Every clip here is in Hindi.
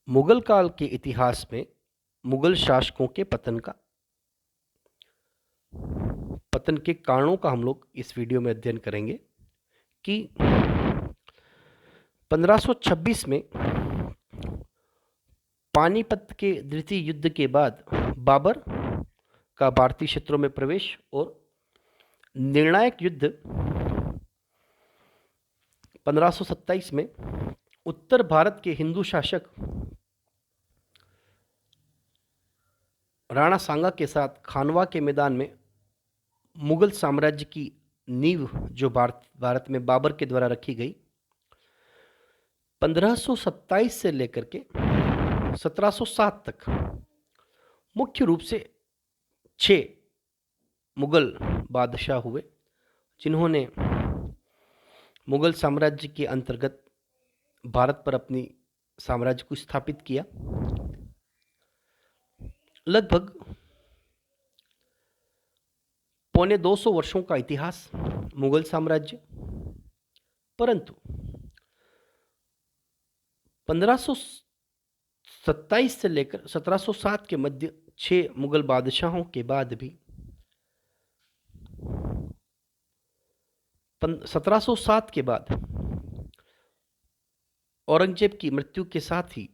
मुगल काल के इतिहास में मुगल शासकों के पतन के कारणों का हम लोग इस वीडियो में अध्ययन करेंगे कि 1526 में पानीपत के द्वितीय युद्ध के बाद बाबर का भारतीय क्षेत्रों में प्रवेश और निर्णायक युद्ध 1527 में उत्तर भारत के हिंदू शासक राणा सांगा के साथ खानवा के मैदान में मुगल साम्राज्य की नींव जो भारत में बाबर के द्वारा रखी गई 1527 से लेकर के 1707 तक मुख्य रूप से 6 मुगल बादशाह हुए जिन्होंने मुगल साम्राज्य के अंतर्गत भारत पर अपनी साम्राज्य को स्थापित किया। लगभग पौने 200 वर्षों का इतिहास मुगल साम्राज्य, परंतु 1527 से लेकर 1707 के मध्य 6 मुगल बादशाहों के बाद भी 1707 के बाद औरंगजेब की मृत्यु के साथ ही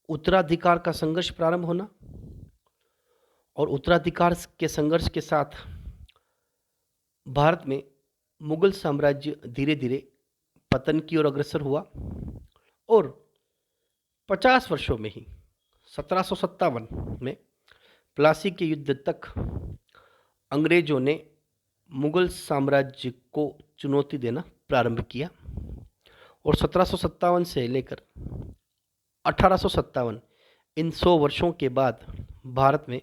उत्तराधिकार का संघर्ष प्रारंभ होना और उत्तराधिकार के संघर्ष के साथ भारत में मुगल साम्राज्य धीरे धीरे पतन की ओर अग्रसर हुआ और 50 वर्षों में ही 1757 में प्लासी के युद्ध तक अंग्रेजों ने मुगल साम्राज्य को चुनौती देना प्रारंभ किया और 1757 से लेकर 1857 इन 100 वर्षों के बाद भारत में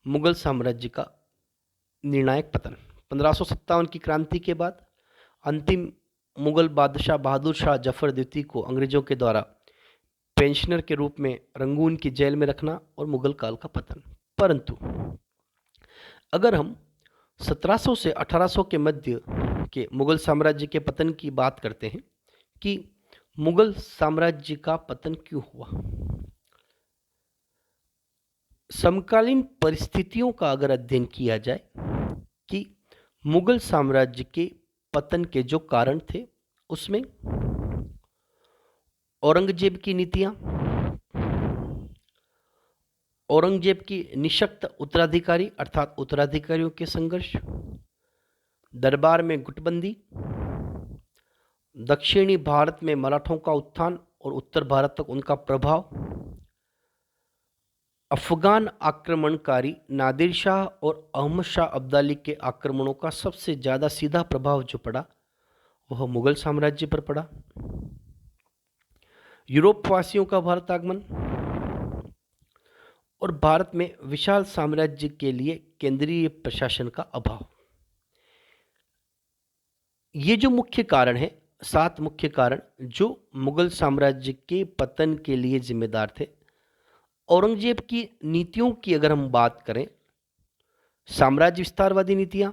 मुगल साम्राज्य का निर्णायक पतन। 1557 की क्रांति के बाद अंतिम मुगल बादशाह बहादुर शाह जफर द्वितीय को अंग्रेजों के द्वारा पेंशनर के रूप में रंगून की जेल में रखना और मुगल काल का पतन। परंतु अगर हम 1700 से 1800 के मध्य के मुगल साम्राज्य के पतन की बात करते हैं कि मुगल साम्राज्य का पतन क्यों हुआ, समकालीन परिस्थितियों का अगर अध्ययन किया जाए कि मुगल साम्राज्य के पतन के जो कारण थे उसमें औरंगजेब की नीतियां, औरंगजेब की निशक्त उत्तराधिकारी अर्थात उत्तराधिकारियों के संघर्ष, दरबार में गुटबंदी, दक्षिणी भारत में मराठों का उत्थान और उत्तर भारत तक उनका प्रभाव, अफगान आक्रमणकारी नादिर शाह और अहमद शाह अब्दाली के आक्रमणों का सबसे ज़्यादा सीधा प्रभाव जो पड़ा वह मुगल साम्राज्य पर पड़ा, यूरोप वासियों का भारत आगमन और भारत में विशाल साम्राज्य के लिए केंद्रीय प्रशासन का अभाव। ये जो मुख्य कारण है, 7 मुख्य कारण जो मुगल साम्राज्य के पतन के लिए जिम्मेदार थे। औरंगजेब की नीतियों की अगर हम बात करें, साम्राज्य विस्तारवादी नीतियां,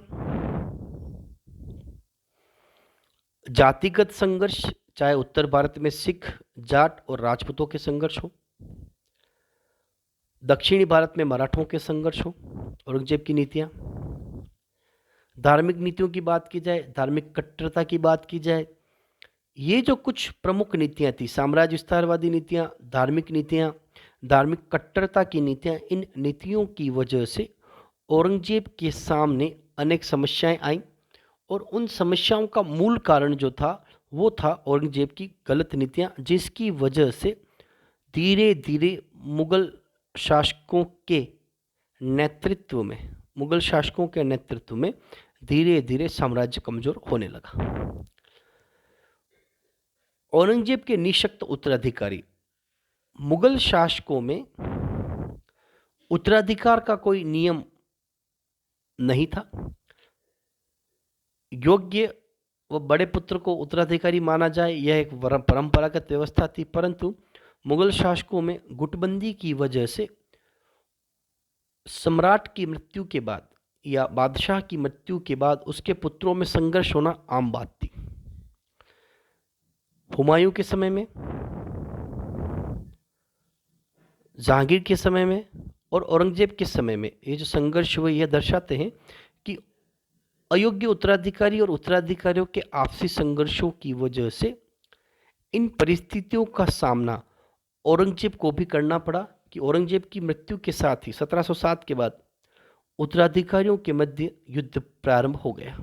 जातिगत संघर्ष, चाहे उत्तर भारत में सिख, जाट और राजपूतों के संघर्ष हो, दक्षिणी भारत में मराठों के संघर्ष हो, औरंगजेब की नीतियां, धार्मिक नीतियों की बात की जाए, धार्मिक कट्टरता की बात की जाए, ये जो कुछ प्रमुख नीतियां थी, साम्राज्य विस्तारवादी नीतियां, धार्मिक कट्टरता की नीतियां, इन नीतियों की वजह से औरंगजेब के सामने अनेक समस्याएं आईं और उन समस्याओं का मूल कारण जो था वो था औरंगजेब की गलत नीतियां, जिसकी वजह से धीरे धीरे मुगल शासकों के नेतृत्व में धीरे धीरे साम्राज्य कमजोर होने लगा। औरंगजेब के निशक्त उत्तराधिकारी, मुगल शासकों में उत्तराधिकार का कोई नियम नहीं था। योग्य व बड़े पुत्र को उत्तराधिकारी माना जाए, यह एक परंपरागत व्यवस्था थी, परंतु मुगल शासकों में गुटबंदी की वजह से सम्राट की मृत्यु के बाद या बादशाह की मृत्यु के बाद उसके पुत्रों में संघर्ष होना आम बात थी। हुमायूं के समय में, जहांगीर के समय में और औरंगजेब के समय में ये जो संघर्ष हुए यह दर्शाते हैं कि अयोग्य उत्तराधिकारी और उत्तराधिकारियों के आपसी संघर्षों की वजह से इन परिस्थितियों का सामना औरंगजेब को भी करना पड़ा कि औरंगजेब की मृत्यु के साथ ही 1707 के बाद उत्तराधिकारियों के मध्य युद्ध प्रारंभ हो गया।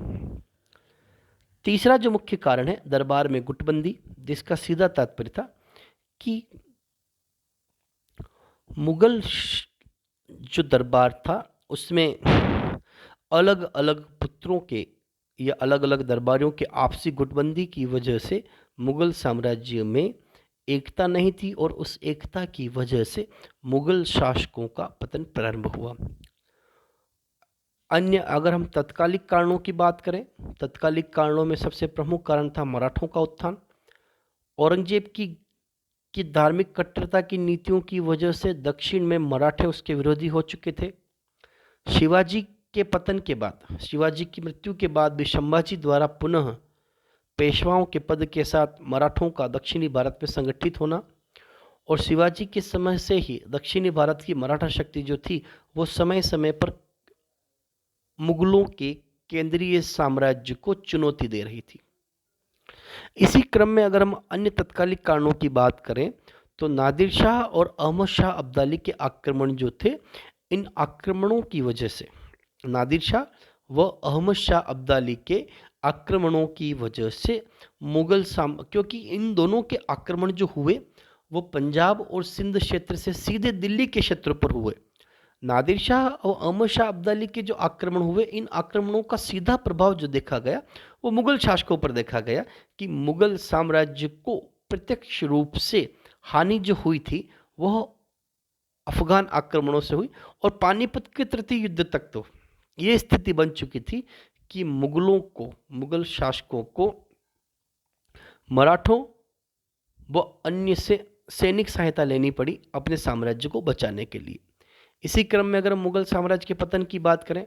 तीसरा जो मुख्य कारण है दरबार में गुटबंदी, जिसका सीधा तात्पर्य था कि मुगल जो दरबार था उसमें अलग अलग पुत्रों के या अलग अलग दरबारियों के आपसी गुटबंदी की वजह से मुगल साम्राज्य में एकता नहीं थी और उस एकता की वजह से मुगल शासकों का पतन प्रारंभ हुआ। अन्य अगर हम तत्कालिक कारणों की बात करें, तत्कालिक कारणों में सबसे प्रमुख कारण था मराठों का उत्थान। औरंगजेब की धार्मिक कट्टरता की नीतियों की वजह से दक्षिण में मराठे उसके विरोधी हो चुके थे। शिवाजी के पतन के बाद, शिवाजी की मृत्यु के भी संभाजी द्वारा पुनः पेशवाओं के पद के साथ मराठों का दक्षिणी भारत में संगठित होना और शिवाजी के समय से ही दक्षिणी भारत की मराठा शक्ति जो थी वो समय समय पर मुगलों के केंद्रीय साम्राज्य को चुनौती दे रही थी। इसी क्रम में अगर हम अन्य तत्कालिक कारणों की बात करें तो नादिर शाह और अहमद शाह अब्दाली के आक्रमण जो थे, इन आक्रमणों की वजह से नादिर शाह व अहमद शाह अब्दाली के आक्रमणों की वजह से क्योंकि इन दोनों के आक्रमण जो हुए वो पंजाब और सिंध क्षेत्र से सीधे दिल्ली के क्षेत्र पर हुए। नादिर शाह और अहमद शाह अब्दाली के जो आक्रमण हुए, इन आक्रमणों का सीधा प्रभाव जो देखा गया वो मुगल शासकों पर देखा गया कि मुगल साम्राज्य को प्रत्यक्ष रूप से हानि जो हुई थी वह अफगान आक्रमणों से हुई और पानीपत के तृतीय युद्ध तक तो ये स्थिति बन चुकी थी कि मुगल शासकों को मराठों व अन्य से सैनिक सहायता लेनी पड़ी अपने साम्राज्य को बचाने के लिए। इसी क्रम में अगर हम मुगल साम्राज्य के पतन की बात करें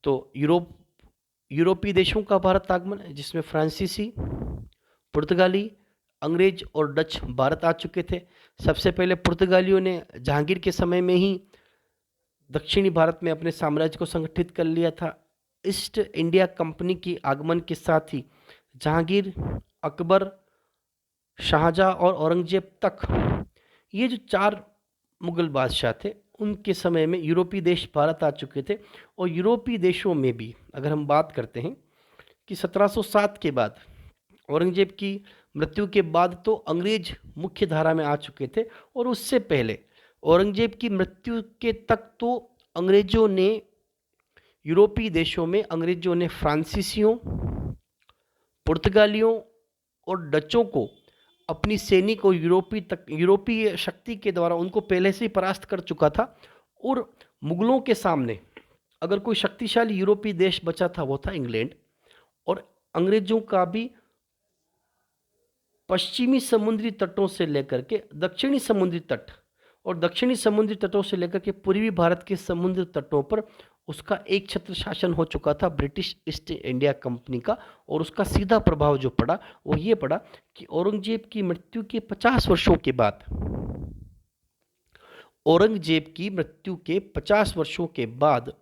तो यूरोपीय देशों का भारत आगमन, जिसमें फ्रांसीसी, पुर्तगाली, अंग्रेज और डच भारत आ चुके थे। सबसे पहले पुर्तगालियों ने जहांगीर के समय में ही दक्षिणी भारत में अपने साम्राज्य को संगठित कर लिया था। ईस्ट इंडिया कंपनी के आगमन के साथ ही जहांगीर, अकबर, शाहजहां और औरंगजेब तक ये जो 4 मुगल बादशाह थे उनके समय में यूरोपीय देश भारत आ चुके थे। और यूरोपीय देशों में भी अगर हम बात करते हैं कि 1707 के बाद औरंगजेब की मृत्यु के बाद तो अंग्रेज मुख्य धारा में आ चुके थे और उससे पहले औरंगजेब की मृत्यु के तक तो अंग्रेजों ने यूरोपीय देशों में फ्रांसीसियों, पुर्तगालियों और डचों को अपनी सैनिक और यूरोपीय शक्ति के द्वारा उनको पहले से ही परास्त कर चुका था। और मुगलों के सामने अगर कोई शक्तिशाली यूरोपीय देश बचा था वो था इंग्लैंड। और अंग्रेजों का भी पश्चिमी समुद्री तटों से लेकर के दक्षिणी समुद्री तट और दक्षिणी समुद्री तटों से लेकर के पूर्वी भारत के समुद्र तटों पर उसका एक छत्र शासन हो चुका था ब्रिटिश ईस्ट इंडिया कंपनी का। और उसका सीधा प्रभाव जो पड़ा वो ये पड़ा कि औरंगजेब की मृत्यु के 50 वर्षों के बाद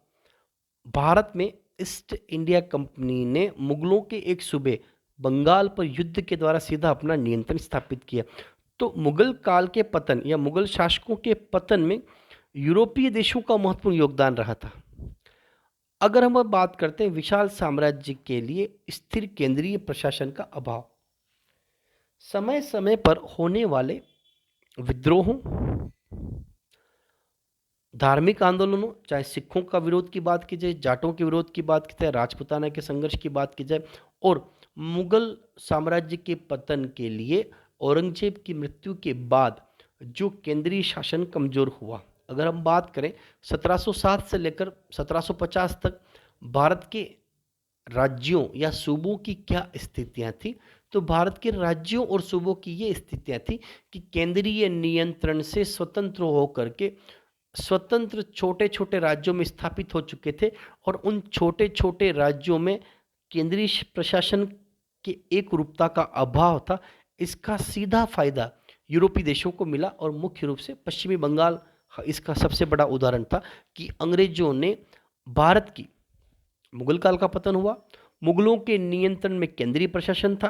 भारत में ईस्ट इंडिया कंपनी ने मुगलों के एक सूबे बंगाल पर युद्ध के द्वारा सीधा अपना नियंत्रण स्थापित किया। तो मुगल काल के पतन या मुगल शासकों के पतन में यूरोपीय देशों का महत्वपूर्ण योगदान रहा था। अगर हम अब बात करते हैं विशाल साम्राज्य के लिए स्थिर केंद्रीय प्रशासन का अभाव, समय समय पर होने वाले विद्रोहों, धार्मिक आंदोलनों, चाहे सिखों का विरोध की बात की जाए, जाटों के विरोध की बात की जाए, राजपूताना के संघर्ष की बात की जाए, और मुगल साम्राज्य के पतन के लिए औरंगजेब की मृत्यु के बाद जो केंद्रीय शासन कमजोर हुआ। अगर हम बात करें 1707 से लेकर 1750 तक भारत के राज्यों या सूबों की क्या स्थितियां थी, तो भारत के राज्यों और सूबों की ये स्थितियां थी कि केंद्रीय नियंत्रण से स्वतंत्र होकर के स्वतंत्र छोटे छोटे राज्यों में स्थापित हो चुके थे। और उन छोटे छोटे राज्यों में केंद्रीय प्रशासन की एक रूपता का अभाव था। इसका सीधा फायदा यूरोपीय देशों को मिला और मुख्य रूप से पश्चिमी बंगाल इसका सबसे बड़ा उदाहरण था कि अंग्रेजों ने भारत की मुगल काल का पतन हुआ। मुगलों के नियंत्रण में केंद्रीय प्रशासन था।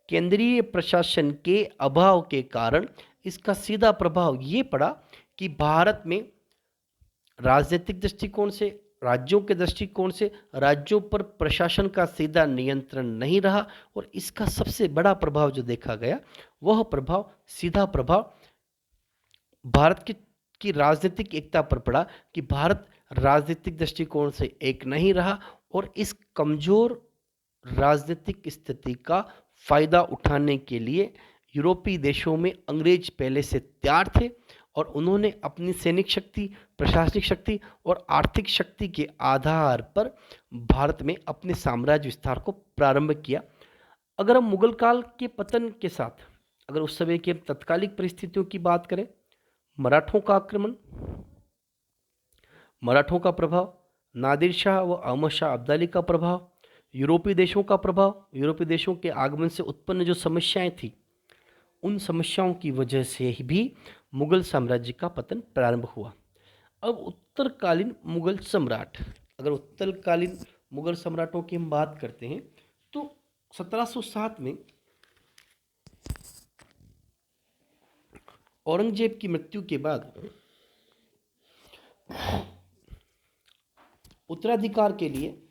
केंद्रीय प्रशासन के अभाव के कारण इसका सीधा प्रभाव ये पड़ा कि भारत में राजनीतिक दृष्टिकोण से, राज्यों के दृष्टिकोण से राज्यों पर प्रशासन का सीधा नियंत्रण नहीं रहा और इसका सबसे बड़ा प्रभाव जो देखा गया वह प्रभाव सीधा प्रभाव भारत की राजनीतिक एकता पर पड़ा कि भारत राजनीतिक दृष्टिकोण से एक नहीं रहा और इस कमजोर राजनीतिक स्थिति का फायदा उठाने के लिए यूरोपीय देशों में अंग्रेज पहले से तैयार थे और उन्होंने अपनी सैनिक शक्ति, प्रशासनिक शक्ति और आर्थिक शक्ति के आधार पर भारत में अपने साम्राज्य विस्तार को प्रारंभ किया। अगर हम मुगल काल के पतन के साथ अगर उस समय की तत्कालिक परिस्थितियों की बात करें, मराठों का आक्रमण, मराठों का प्रभाव, नादिर शाह व अहमद शाह अब्दाली का प्रभाव, यूरोपीय देशों का प्रभाव, यूरोपीय देशों के आगमन से उत्पन्न जो समस्याएं थी उन समस्याओं की वजह से भी मुगल साम्राज्य का पतन प्रारंभ हुआ। अब उत्तरकालीन मुगल सम्राट, अगर उत्तरकालीन मुगल सम्राटों की हम बात करते हैं तो 1707 में औरंगजेब की मृत्यु के बाद उत्तराधिकार के लिए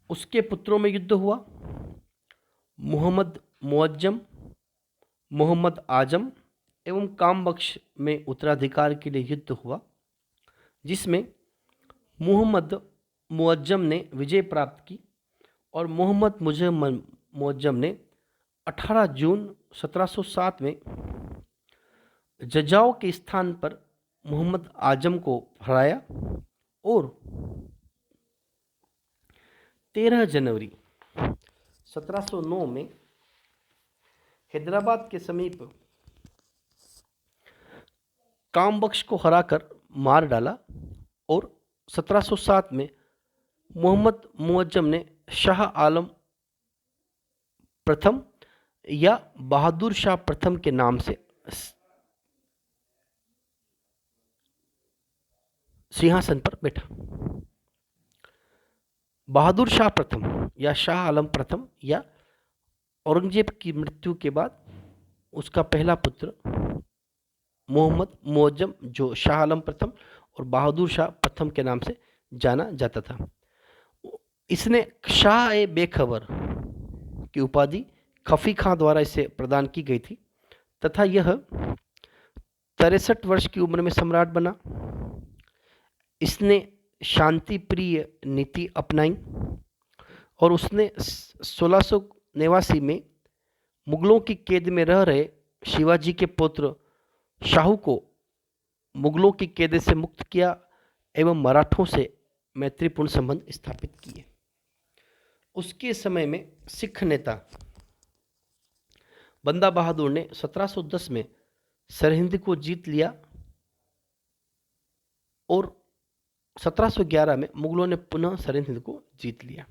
उसके पुत्रों में युद्ध हुआ। मोहम्मद मुअज्जम, मोहम्मद आजम एवं कामबख्श में उत्तराधिकार के लिए युद्ध हुआ, जिसमें मोहम्मद मुअज्जम ने विजय प्राप्त की और मोहम्मद मुअज्जम ने 18 जून 1707 में जजाओ के स्थान पर मोहम्मद आजम को हराया और 13 जनवरी 1709 में हैदराबाद के समीप कामबख्श को हराकर मार डाला और 1707 में मोहम्मद मुअज्जम ने शाह आलम प्रथम या बहादुर शाह प्रथम के नाम से सिंहासन पर बैठा। बहादुर शाह प्रथम या शाह आलम प्रथम या औरंगजेब की मृत्यु के बाद उसका पहला पुत्र मोहम्मद मुअज्जम जो शाह आलम प्रथम और बहादुर शाह प्रथम के नाम से जाना जाता था। इसने शाह ए बेखबर की उपाधि खफी खां द्वारा इसे प्रदान की गई थी तथा यह 63 वर्ष की उम्र में सम्राट बना। इसने शांति प्रिय नीति अपनाई और उसने 1689 में मुगलों की कैद में रह रहे शिवाजी के पुत्र शाहू को मुगलों की कैद से मुक्त किया एवं मराठों से मैत्रीपूर्ण संबंध स्थापित किए। उसके समय में सिख नेता बंदा बहादुर ने 1710 में सरहिंद को जीत लिया और 1711 में मुगलों ने पुनः सरहिंद को जीत लिया।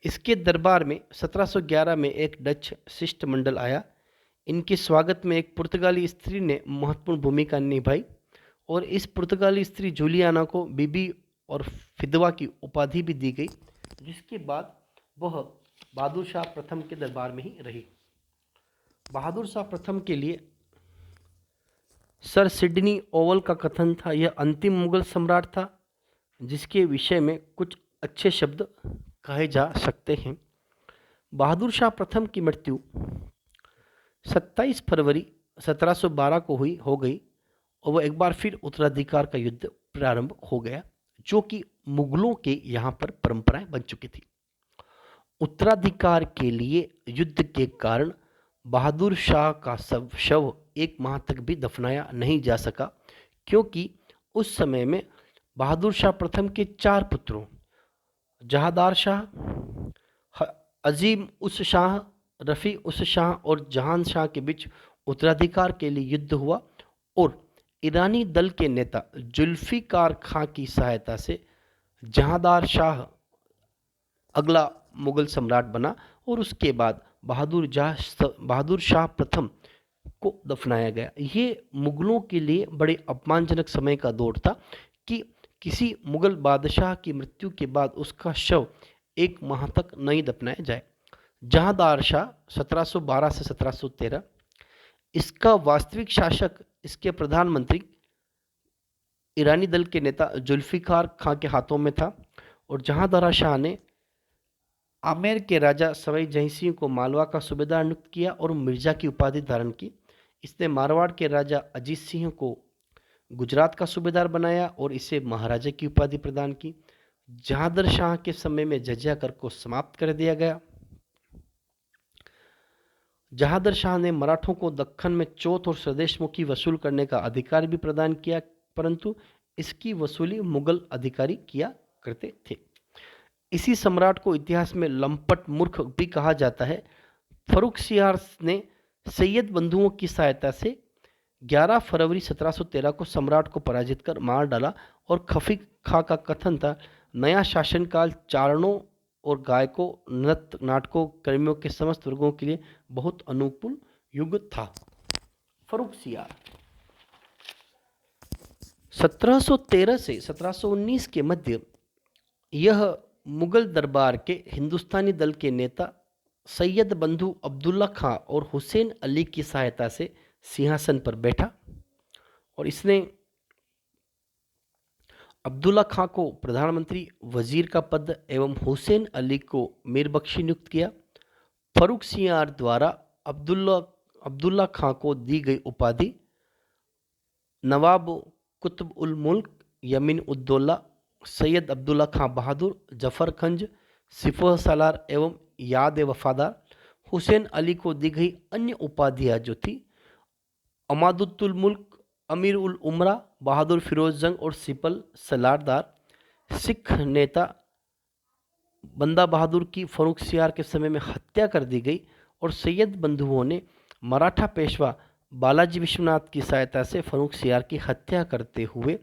इसके दरबार में 1711 में एक डच शिष्टमंडल आया। इनके स्वागत में एक पुर्तगाली स्त्री ने महत्वपूर्ण भूमिका निभाई और इस पुर्तगाली स्त्री जूलियाना को बीबी और फिदवा की उपाधि भी दी गई, जिसके बाद वह बहादुर शाह प्रथम के दरबार में ही रही। बहादुर शाह प्रथम के लिए सर सिडनी ओवल का कथन था, यह अंतिम मुगल सम्राट था जिसके विषय में कुछ अच्छे शब्द कहे जा सकते हैं। बहादुर शाह प्रथम की मृत्यु 27 फरवरी 1712 को हो गई और वह एक बार फिर उत्तराधिकार का युद्ध प्रारंभ हो गया, जो कि मुगलों के यहाँ पर परंपराएं बन चुकी थी। उत्तराधिकार के लिए युद्ध के कारण बहादुर शाह का शव 1 माह तक भी दफनाया नहीं जा सका, क्योंकि उस समय में बहादुर शाह प्रथम के 4 पुत्रों जहादार शाह, अजीम उस शाह, रफ़ी उस शाह और जहान शाह के बीच उत्तराधिकार के लिए युद्ध हुआ और ईरानी दल के नेता जुल्फिकार खां की सहायता से जहादार शाह अगला मुगल सम्राट बना और उसके बाद बहादुर शाह प्रथम को दफनाया गया। ये मुगलों के लिए बड़े अपमानजनक समय का दौर था कि किसी मुगल बादशाह की मृत्यु के बाद उसका शव 1 माह तक नहीं दफनाया जाए। जहांदार शाह 1712 से 1713, इसका वास्तविक शासक इसके प्रधानमंत्री ईरानी दल के नेता जुल्फिकार खां के हाथों में था। और जहांदारा शाह ने आमेर के राजा सवाई जय सिंह को मालवा का सूबेदार नियुक्त किया और मिर्जा की उपाधि धारण की। इसने मारवाड़ के राजा अजीत सिंह को गुजरात का सूबेदार बनाया और इसे महाराजा की उपाधि प्रदान की। जहांदर शाह के समय में जजिया कर को समाप्त कर दिया गया। जहांदर शाह ने मराठों को दक्कन में चौथ और स्वदेशमुखी वसूल करने का अधिकार भी प्रदान किया, परंतु इसकी वसूली मुगल अधिकारी किया करते थे। इसी सम्राट को इतिहास में लंपट मूर्ख भी कहा जाता है। फर्रुखसियार ने सैयद बंधुओं की सहायता से 11 फरवरी 1713 को सम्राट को पराजित कर मार डाला और खफी खां का कथन था, नया शासनकाल चारणों और गायकों, नृत्य नाटकों कर्मियों के समस्त वर्गों के लिए बहुत अनुकूल युग था। फर्रुखसियार 1713 से 1719 के मध्य यह मुगल दरबार के हिंदुस्तानी दल के नेता सैयद बंधु अब्दुल्ला खां और हुसैन अली की सहायता से सिंहासन पर बैठा और इसने अब्दुल्ला खां को प्रधानमंत्री वजीर का पद एवं हुसैन अली को मीरबख्शी नियुक्त किया। फर्रुखसियार द्वारा अब्दुल्ला खां को दी गई उपाधि नवाब कुतुब उल मुल्क, यमीन उद्दौला, सैयद अब्दुल्ला खां बहादुर, जफर खंज, सिपह सालार एवं याद वफादार। हुसैन अली को दी गई अन्य उपाधियाँ जो थी अमादुल मुल्क, अमीर उल उमरा, बहादुर फिरोज जंग और सिपल सलारदार। सिख नेता बंदा बहादुर की फर्रुखसियार के समय में हत्या कर दी गई और सैयद बंधुओं ने मराठा पेशवा बालाजी विश्वनाथ की सहायता से फर्रुखसियार की हत्या करते हुए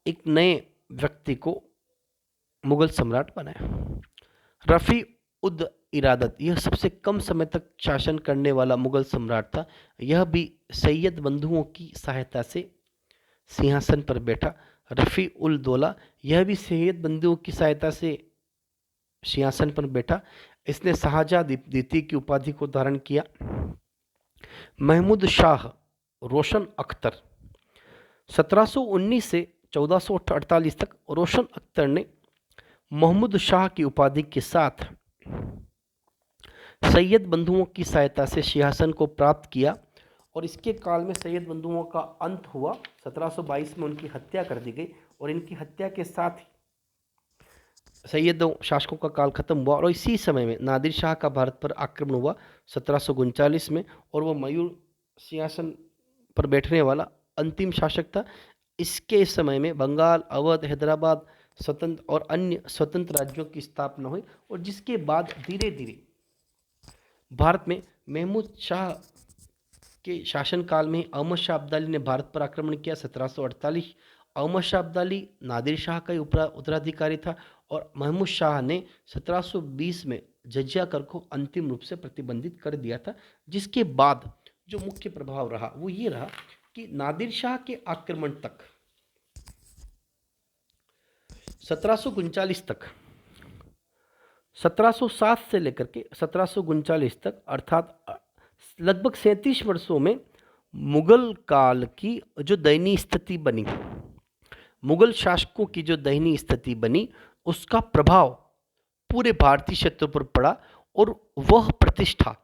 एक नए व्यक्ति को मुगल सम्राट बनाया। रफ़ी उद इरादत यह सबसे कम समय तक शासन करने वाला मुगल सम्राट था। यह भी सैयद बंधुओं की सहायता से सिंहासन पर बैठा। रफ़ी उल दौला यह भी सैयद बंधुओं की सहायता से सिंहासन पर बैठा। इसने शाहजहाँ द्वितीय की उपाधि को धारण किया। महमूद शाह रोशन अख्तर 1719 से 1448 तक रोशन अख्तर ने महमूद शाह की उपाधि के साथ सैयद बंधुओं की सहायता से सिंहासन को प्राप्त किया और इसके काल में सैयद बंधुओं का अंत हुआ। 1722 में उनकी हत्या कर दी गई और इनकी हत्या के साथ ही सैयदों शासकों का काल खत्म हुआ और इसी समय में नादिर शाह का भारत पर आक्रमण हुआ 1739 में और वह मयूर सिंहासन पर बैठने वाला अंतिम शासक था। इसके समय में बंगाल, अवध, हैदराबाद स्वतंत्र और अन्य स्वतंत्र राज्यों की स्थापना हुई और जिसके बाद धीरे धीरे भारत में महमूद शाह के शासनकाल में अहमद शाह अब्दाली ने भारत पर आक्रमण किया 1748। अहमद शाह अब्दाली नादिर शाह का उत्तराधिकारी था और महमूद शाह ने 1720 में जजिया कर को अंतिम रूप से प्रतिबंधित कर दिया था। जिसके बाद जो मुख्य प्रभाव रहा वो ये रहा कि नादिर शाह के आक्रमण तक 1739 तक 1707 से लेकर के 1739 तक अर्थात लगभग 37 वर्षों में मुगल काल की जो दयनीय स्थिति बनी, मुगल शासकों की जो दयनीय स्थिति बनी उसका प्रभाव पूरे भारतीय क्षेत्र पर पड़ा और वह प्रतिष्ठा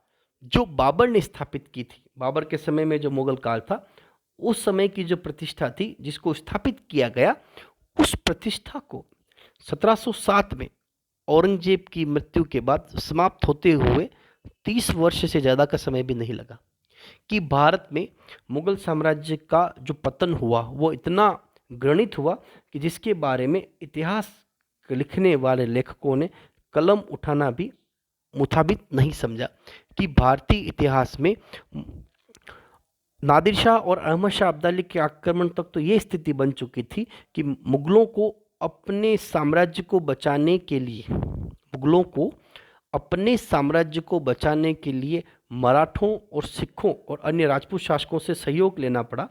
जो बाबर ने स्थापित की थी, बाबर के समय में जो मुगल काल था उस समय की जो प्रतिष्ठा थी जिसको स्थापित किया गया, उस प्रतिष्ठा को 1707 में औरंगजेब की मृत्यु के बाद समाप्त होते हुए 30 वर्ष से ज़्यादा का समय भी नहीं लगा कि भारत में मुगल साम्राज्य का जो पतन हुआ वो इतना घृणित हुआ कि जिसके बारे में इतिहास लिखने वाले लेखकों ने कलम उठाना भी मुताबिक नहीं समझा कि भारतीय इतिहास में नादिर शाह और अहमद शाह अब्दाली के आक्रमण तक तो ये स्थिति बन चुकी थी कि मुगलों को अपने साम्राज्य को बचाने के लिए, मुगलों को अपने साम्राज्य को बचाने के लिए मराठों और सिखों और अन्य राजपूत शासकों से सहयोग लेना पड़ा।